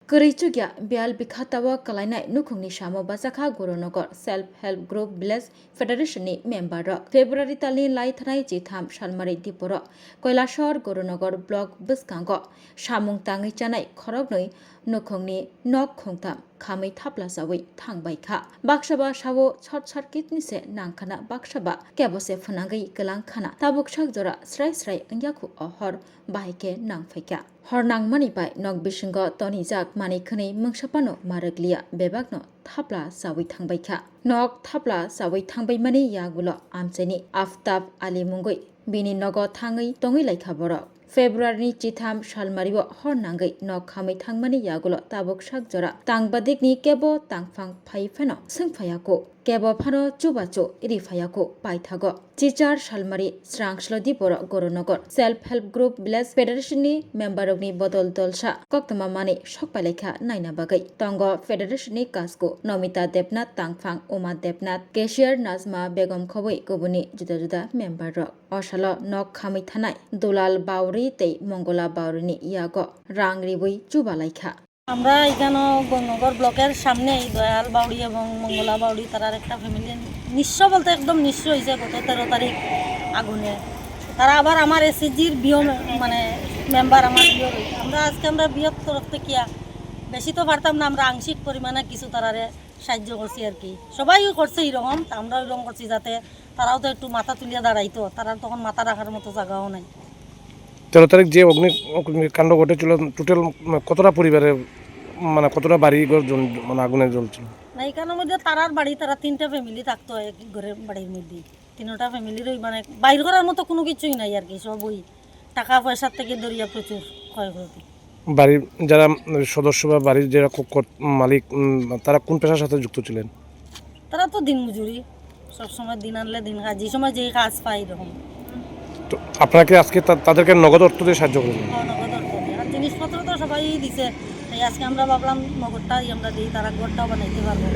Kerichugya Bial Bikhatawa Kalainai Nukungni Shamo Basakha Goronogar Self Help Group Bless Federation ni member rock February Tali Lai Thanai Jitham Shalmari Diporo Koilashor Goronogar Block Biskango Shamung Tangi Chanai Khorognoi Nukungni Nok Khongtam Khamai Thapla Sawi Thangbaikha Bakshaba Shawo Short Circuit Nise Nangkhana Bakshaba Kebose Funangai Galang Khana Tabuk Shakjora Srai Srai Angyaku Ohor Bahike Nangfaika Hornang Manipai Nok Bishingo Tony Jack Mani Khani Mungshapano Maraglia Bebagno Thapla Sawi Thangbaikha Nok Thapla Sawi Thangbai Mani Yagulo Amcheni Aftab Ali Mungoi Bini Nogo Thangai Tongi Laika Borok February Chitham Shalmaribo Hornangai Nok Khamai Thangmani Yagulo Tabuk Shakjora Tangbadikni Kebo Tangfang Phaifeno Singphayako Kebo Phano Chubacho Irifayako Paithago Chichar Shalmari Srangslodi Boro Goronogar Self Help Group Bless Federation ni member ogni Bodol Dolsha Koktama Mani Shokpalekha Naina Bagai Tongo Federation ni Kasko Nomita Debnath Tangfang Uma Debnath Cashier Nazma Begum Khoboi Gobuni Juda Juda member rok Oshalo Nok Khamai Thanai Dulal Bauri Tei Mongola Baurini Iago Rangribui Chubalaikha আমরা এখানে গণনগর ব্লকের সামনে দয়াল বাউড়ি এবং মঙ্গলা বাউড়ি তারার একটা family নিঃস্ব বলতে একদম নিঃস্ব হয়েছে গত 13 তারিখ আগুনে তারা আবার আমার এসএসজির বিও মানে মেম্বার আমার বিও আমরা বিয়ের তরফ থেকে বেশি তো পারতাম না আমরা আংশিক পরিমাণে কিছু তারারে সাহায্য করছি আর কি সবাই করছে এরকম আমরা এরকম করছি যাতে তারাও তো একটু মাথা তুলিয়ে দাঁড়াইতো তারা তখন মাথা রাখার মতো জায়গাও নাই 13 তারিখ যে অগ্নিকাণ্ড ঘটেছিল টোটাল কতটা পরিবারের মানে কতটা বাড়ি ঘর মানে আগুনে জ্বলছিল না এখানের মধ্যে তারার বাড়ি তারা 3টা ফ্যামিলি থাকতো এক ঘরের বাড়ির মধ্যে 3টা ফ্যামিলিরই মানে বাইর করার মতো কোনো কিছুই নাই আর কি সবই টাকা পয়সার থেকে দরিয়া প্রচুর ক্ষয়ক্ষতি বাড়ির যারা সদস্য বা বাড়ির যারা মালিক তারা কোন পেশার সাথে যুক্ত ছিলেন তারা তো দিনমজুরি সবসময় দিন আনলে দিন কাজ যে সময় যে কাজ পায় এরকম তো আপনাকে আজকে তাদেরকে নগদ অর্থ দিয়ে সাহায্য করলেন নগদ অর্থ দিয়ে আর জিনিসপত্র তো সবাই দিছে তাই আজকে আমরা ভাবলাম নগদটাই আমরা দিই তারা ঘরটাও বানাইতে পারবো